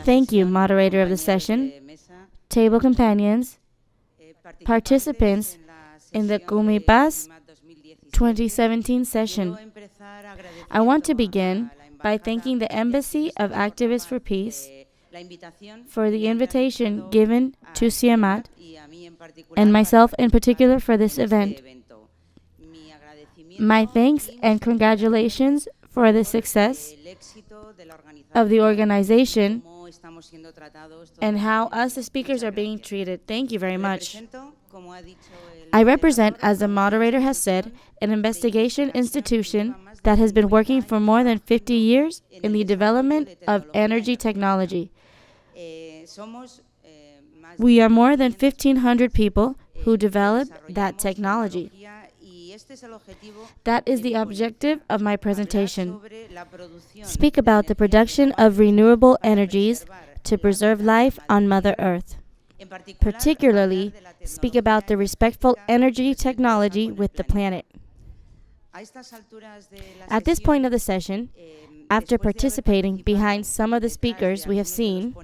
Thank you, moderator of the session, table companions, participants in the CUMIPAZ 2017 session. I want to begin by thanking the Embassy of Activists for Peace for the invitation given to CIEMAT and myself in particular for this event. My thanks and congratulations for the success of the organization and how us the speakers are being treated. Thank you very much. I represent, as the moderator has said, an investigation institution that has been working for more than 50 years in the development of energy technology. We are more than 1,500 people who develop that technology. That is the objective of my presentation. Speak about the production of renewable energies to preserve life on Mother Earth. Particularly, speak about the respectful energy technology with the planet. At this point of the session, after participating behind some of the speakers we have seen,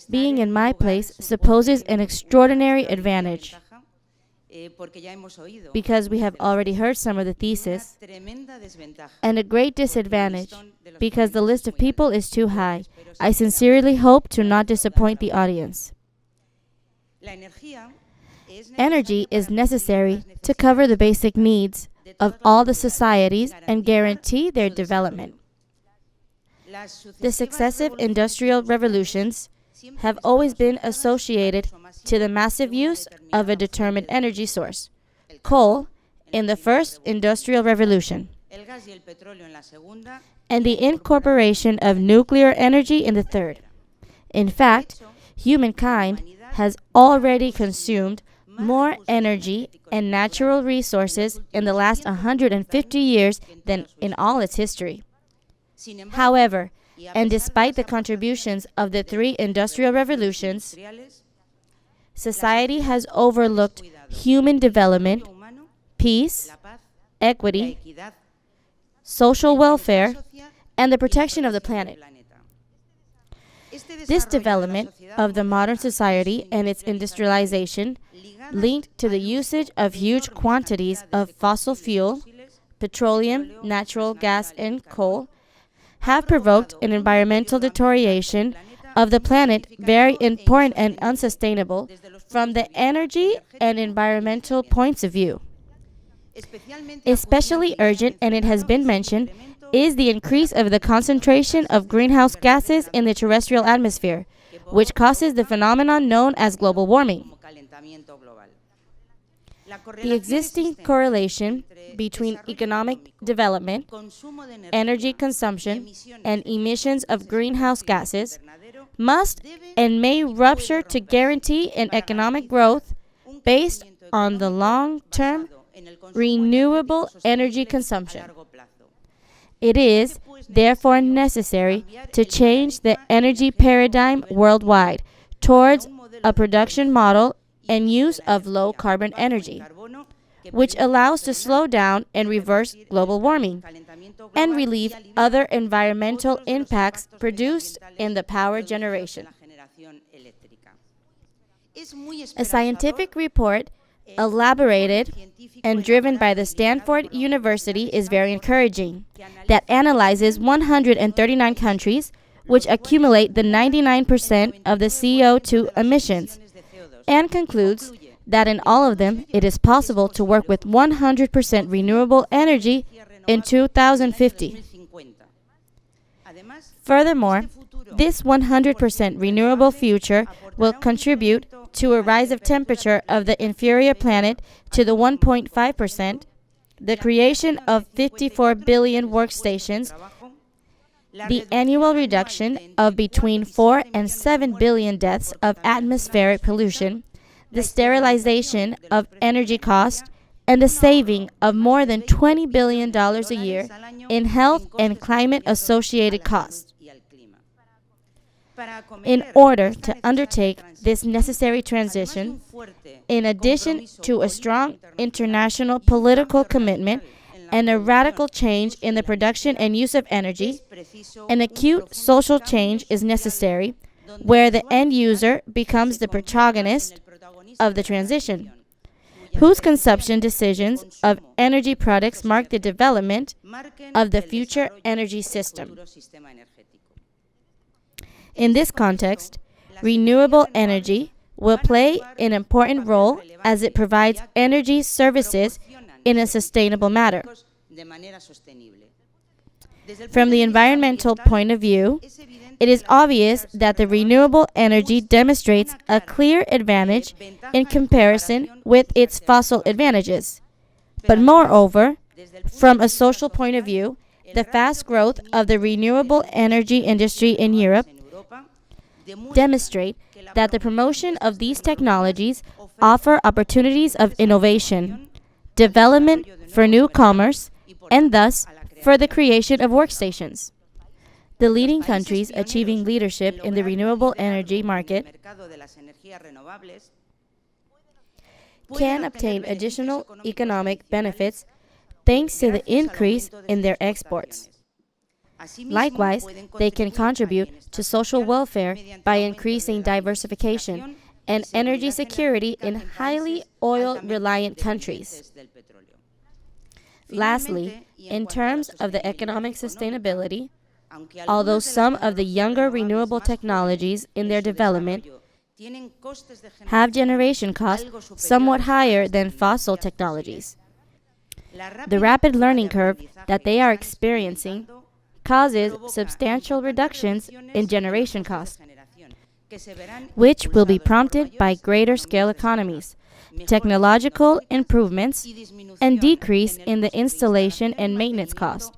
being in my place supposes an extraordinary advantage, because we have already heard some of the thesis, and a great disadvantage, because the list of people is too high. I sincerely hope to not disappoint the audience. Energy is necessary to cover the basic needs of all the societies and guarantee their development. The successive industrial revolutions have always been associated to the massive use of a determined energy source, coal in the first industrial revolution, and the incorporation of nuclear energy in the third. In fact, humankind has already consumed more energy and natural resources in the last 150 years than in all its history. However, and despite the contributions of the three industrial revolutions, society has overlooked human development, peace, equity, social welfare, and the protection of the planet. This development of the modern society and its industrialization, linked to the usage of huge quantities of fossil fuel, petroleum, natural gas, and coal, have provoked an environmental deterioration of the planet very important and unsustainable from the energy and environmental points of view. Especially urgent, and it has been mentioned, is the increase of the concentration of greenhouse gases in the terrestrial atmosphere, which causes the phenomenon known as global warming. The existing correlation between economic development, energy consumption, and emissions of greenhouse gases must and may rupture to guarantee an economic growth based on the long-term renewable energy consumption. It is, therefore, necessary to change the energy paradigm worldwide towards a production model and use of low-carbon energy, which allows to slow down and reverse global warming and relieve other environmental impacts produced in the power generation. A scientific report elaborated and driven by the Stanford University is very encouraging, that analyzes 139 countries which accumulate the 99% of the CO2 emissions, and concludes that in all of them it is possible to work with 100% renewable energy in 2050. Furthermore, this 100% renewable future will contribute to a rise of temperature of the inferior planet to the 1.5%, the creation of 54 billion workstations, the annual reduction of between 4 and 7 billion deaths of atmospheric pollution, the sterilization of energy costs, and the saving of more than $20 billion a year in health and climate-associated costs. In order to undertake this necessary transition, in addition to a strong international political commitment and a radical change in the production and use of energy, an acute social change is necessary, where the end user becomes the protagonist of the transition, whose consumption decisions of energy products mark the development of the future energy system. In this context, renewable energy will play an important role as it provides energy services in a sustainable manner. From the environmental point of view, it is obvious that the renewable energy demonstrates a clear advantage in comparison with its fossil advantages. But moreover, from a social point of view, the fast growth of the renewable energy industry in Europe demonstrate that the promotion of these technologies offer opportunities of innovation, development for new commerce, and thus for the creation of workstations. The leading countries achieving leadership in the renewable energy market can obtain additional economic benefits thanks to the increase in their exports. Likewise, they can contribute to social welfare by increasing diversification and energy security in highly oil-reliant countries. Lastly, in terms of the economic sustainability, although some of the younger renewable technologies in their development have generation costs somewhat higher than fossil technologies, the rapid learning curve that they are experiencing causes substantial reductions in generation costs, which will be prompted by greater scale economies, technological improvements, and decrease in the installation and maintenance costs,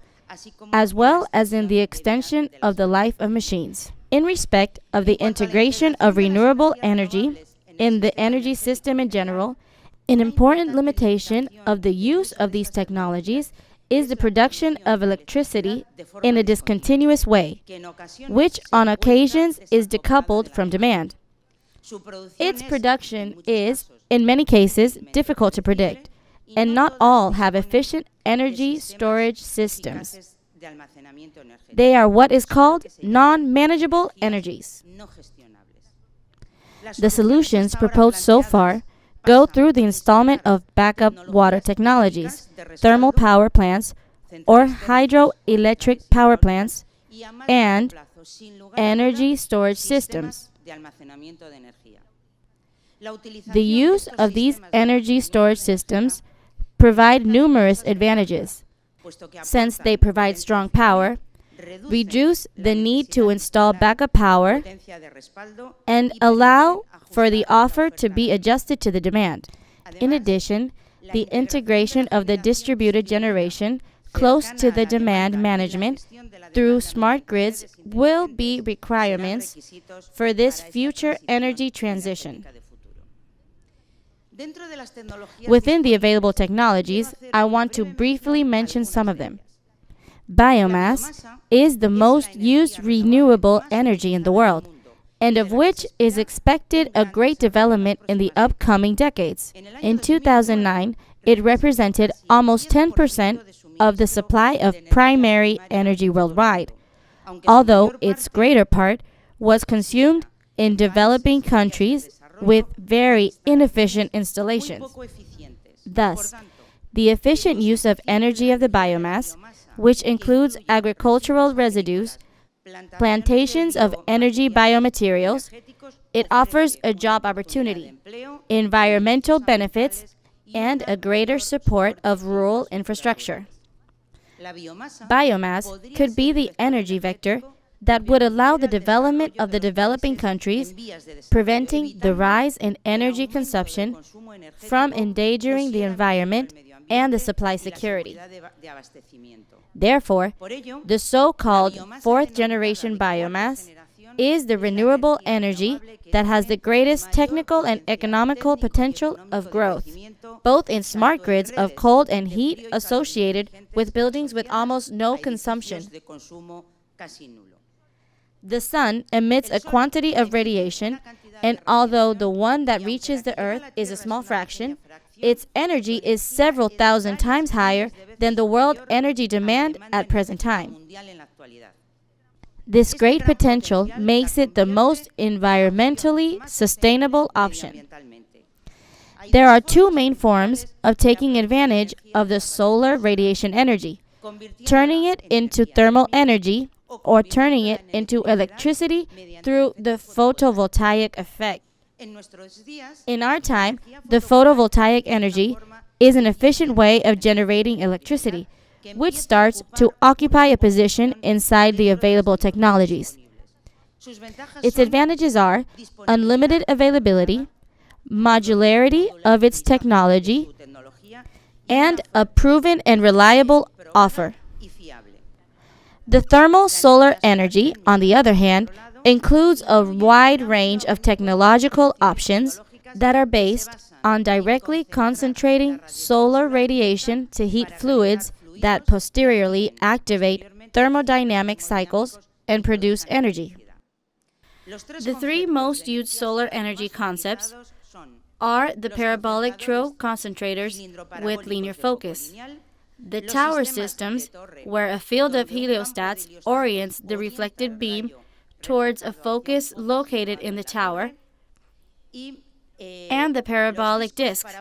as well as in the extension of the life of machines. In respect of the integration of renewable energy in the energy system in general, an important limitation of the use of these technologies is the production of electricity in a discontinuous way, which on occasions is decoupled from demand. Its production is, in many cases, difficult to predict, and not all have efficient energy storage systems. They are what is called non-manageable energies. The solutions proposed so far go through the installment of backup water technologies, thermal power plants, or hydroelectric power plants, and energy storage systems. The use of these energy storage systems provide numerous advantages, since they provide strong power, reduce the need to install backup power, and allow for the offer to be adjusted to the demand. In addition, the integration of the distributed generation close to the demand management through smart grids will be requirements for this future energy transition. Within the available technologies, I want to briefly mention some of them. Biomass is the most used renewable energy in the world, and of which is expected a great development in the upcoming decades. In 2009, it represented almost 10% of the supply of primary energy worldwide, although its greater part was consumed in developing countries with very inefficient installations. Thus, the efficient use of energy of the biomass, which includes agricultural residues, plantations of energy biomaterials, it offers a job opportunity, environmental benefits, and a greater support of rural infrastructure. Biomass could be the energy vector that would allow the development of the developing countries, preventing the rise in energy consumption from endangering the environment and the supply security. Therefore, the so-called fourth-generation biomass is the renewable energy that has the greatest technical and economical potential of growth, both in smart grids of cold and heat associated with buildings with almost no consumption. The sun emits a quantity of radiation, and although the one that reaches the earth is a small fraction, its energy is several thousand times higher than the world energy demand at present time. This great potential makes it the most environmentally sustainable option. There are two main forms of taking advantage of the solar radiation energy: turning it into thermal energy or turning it into electricity through the photovoltaic effect. In our time, the photovoltaic energy is an efficient way of generating electricity, which starts to occupy a position inside the available technologies. Its advantages are unlimited availability, modularity of its technology, and a proven and reliable offer. The thermal solar energy, on the other hand, includes a wide range of technological options that are based on directly concentrating solar radiation to heat fluids that posteriorly activate thermodynamic cycles and produce energy. The three most used solar energy concepts are the parabolic trough concentrators with linear focus, the tower systems, where a field of heliostats orients the reflected beam towards a focus located in the tower, and the parabolic discs,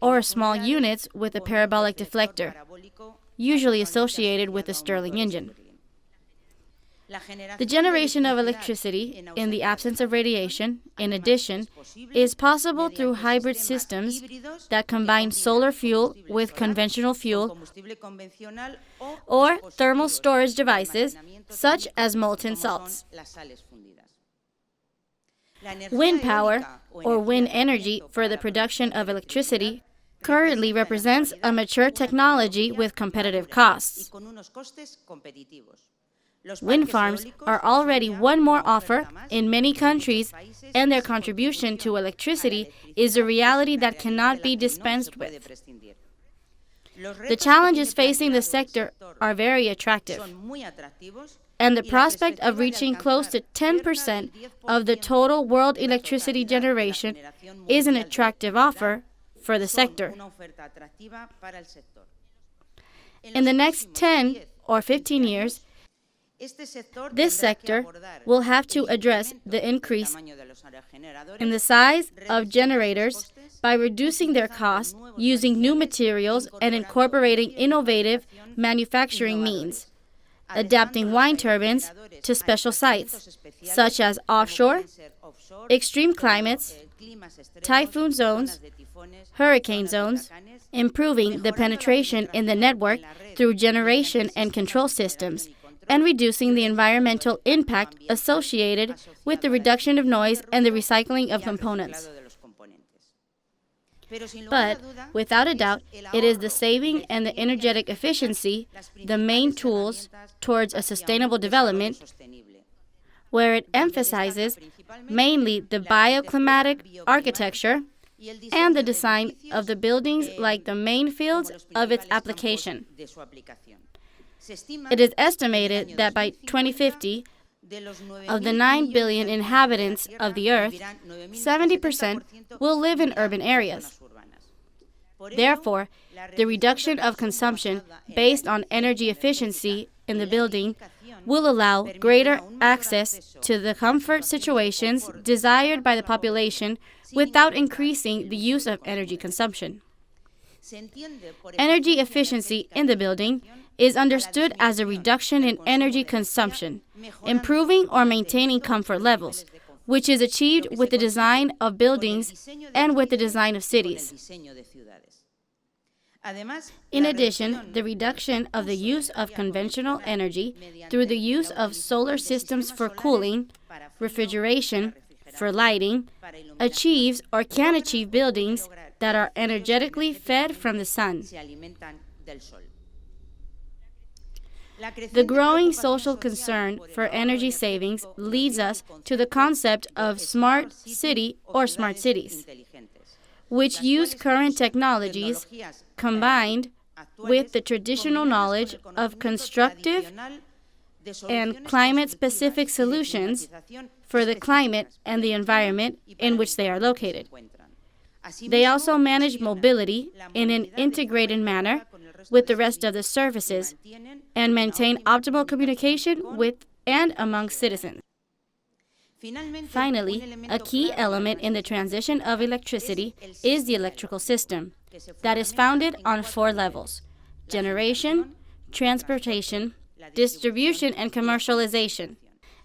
or small units with a parabolic deflector, usually associated with a Stirling engine. The generation of electricity in the absence of radiation, in addition, is possible through hybrid systems that combine solar fuel with conventional fuel or thermal storage devices such as molten salts. Wind power, or wind energy for the production of electricity, currently represents a mature technology with competitive costs. Wind farms are already one more offer in many countries, and their contribution to electricity is a reality that cannot be dispensed with. The challenges facing the sector are very attractive, and the prospect of reaching close to 10% of the total world electricity generation is an attractive offer for the sector. In the next 10 or 15 years, this sector will have to address the increase in the size of generators by reducing their cost, using new materials, and incorporating innovative manufacturing means, adapting wind turbines to special sites, such as offshore, extreme climates, typhoon zones, hurricane zones, improving the penetration in the network through generation and control systems, and reducing the environmental impact associated with the reduction of noise and the recycling of components. But, without a doubt, it is the saving and the energetic efficiency, the main tools towards a sustainable development, where it emphasizes mainly the bioclimatic architecture and the design of the buildings like the main fields of its application. It is estimated that by 2050, of the 9 billion inhabitants of the Earth, 70% will live in urban areas. Therefore, the reduction of consumption based on energy efficiency in the building will allow greater access to the comfort situations desired by the population without increasing the use of energy consumption. Energy efficiency in the building is understood as a reduction in energy consumption, improving or maintaining comfort levels, which is achieved with the design of buildings and with the design of cities. In addition, the reduction of the use of conventional energy through the use of solar systems for cooling, refrigeration, for lighting, achieves or can achieve buildings that are energetically fed from the sun. The growing social concern for energy savings leads us to the concept of smart city or smart cities, which use current technologies combined with the traditional knowledge of constructive and climate-specific solutions for the climate and the environment in which they are located. They also manage mobility in an integrated manner with the rest of the services and maintain optimal communication with and among citizens. Finally, a key element in the transition of electricity is the electrical system that is founded on 4 levels: generation, transportation, distribution, and commercialization.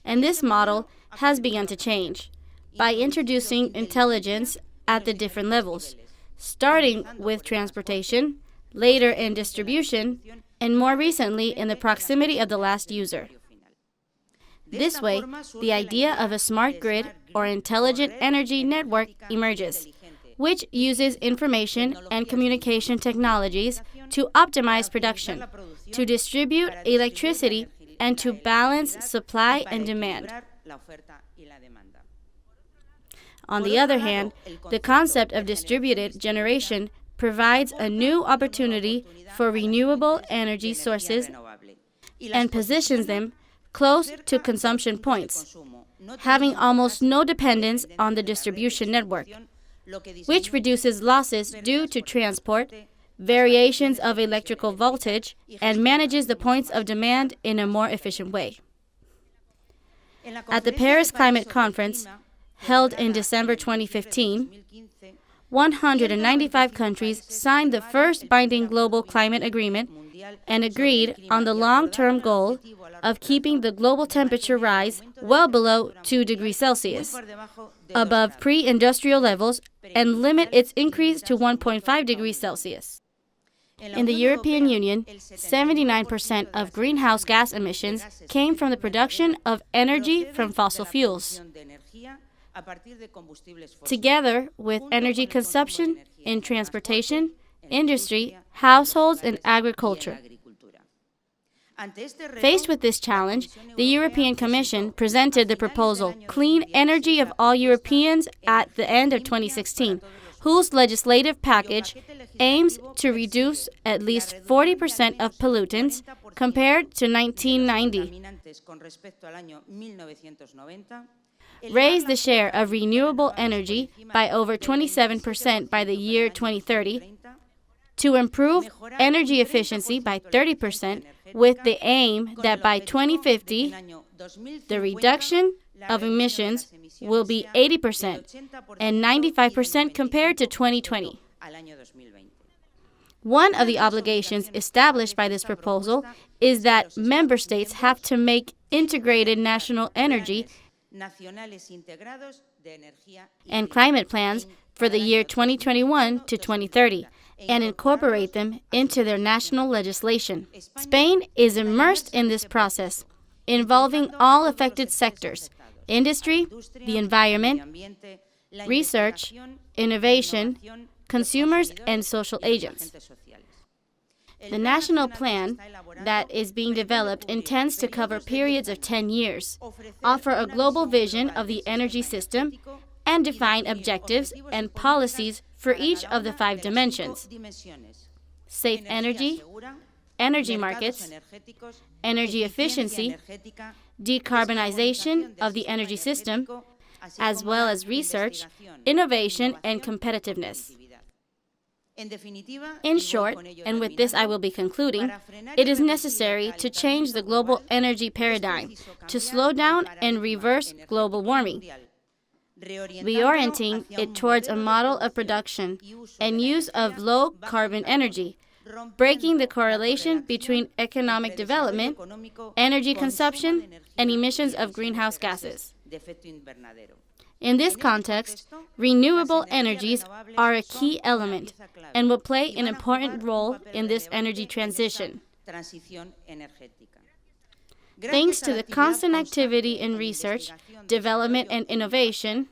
And this model has begun to change by introducing intelligence at the different levels, starting with transportation, later in distribution, and more recently in the proximity of the last user. This way, the idea of a smart grid or intelligent energy network emerges, which uses information and communication technologies to optimize production, to distribute electricity, and to balance supply and demand. On the other hand, the concept of distributed generation provides a new opportunity for renewable energy sources and positions them close to consumption points, having almost no dependence on the distribution network, which reduces losses due to transport, variations of electrical voltage, and manages the points of demand in a more efficient way. At the Paris Climate Conference, held in December 2015, 195 countries signed the first binding global climate agreement and agreed on the long-term goal of keeping the global temperature rise well below 2 degrees Celsius, above pre-industrial levels, and limit its increase to 1.5 degrees Celsius. In the European Union, 79% of greenhouse gas emissions came from the production of energy from fossil fuels, together with energy consumption in transportation, industry, households, and agriculture. Faced with this challenge, the European Commission presented the proposal Clean Energy of All Europeans at the end of 2016, whose legislative package aims to reduce at least 40% of pollutants compared to 1990, raise the share of renewable energy by over 27% by the year 2030, to improve energy efficiency by 30%, with the aim that by 2050, the reduction of emissions will be 80% and 95% compared to 2020. One of the obligations established by this proposal is that member states have to make integrated national energy and climate plans for the year 2021 to 2030 and incorporate them into their national legislation. Spain is immersed in this process, involving all affected sectors: industry, the environment, research, innovation, consumers, and social agents. The national plan that is being developed intends to cover periods of 10 years, offer a global vision of the energy system, and define objectives and policies for each of the 5 dimensions: safe energy, energy markets, energy efficiency, decarbonization of the energy system, as well as research, innovation, and competitiveness. In short, and with this I will be concluding, it is necessary to change the global energy paradigm, to slow down and reverse global warming, reorienting it towards a model of production and use of low-carbon energy, breaking the correlation between economic development, energy consumption, and emissions of greenhouse gases. In this context, renewable energies are a key element and will play an important role in this energy transition. Thanks to the constant activity in research, development, and innovation,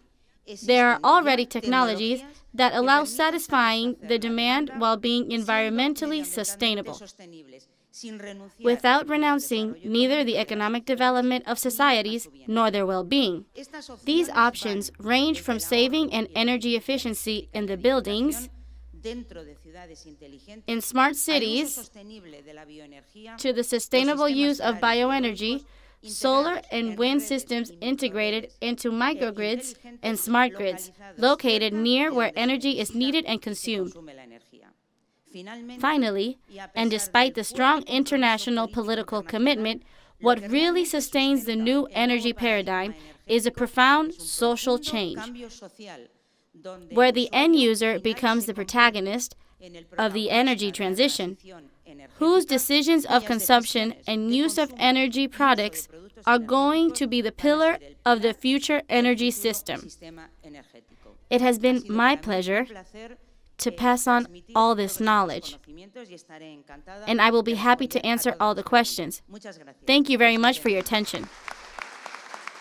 there are already technologies that allow satisfying the demand while being environmentally sustainable, without renouncing neither the economic development of societies nor their well-being. These options range from saving and energy efficiency in the buildings, in smart cities, to the sustainable use of bioenergy, solar and wind systems integrated into microgrids and smart grids located near where energy is needed and consumed. Finally, and despite the strong international political commitment, what really sustains the new energy paradigm is a profound social change, where the end user becomes the protagonist of the energy transition, whose decisions of consumption and use of energy products are going to be the pillar of the future energy system. It has been my pleasure to pass on all this knowledge, and I will be happy to answer all the questions. Thank you very much for your attention.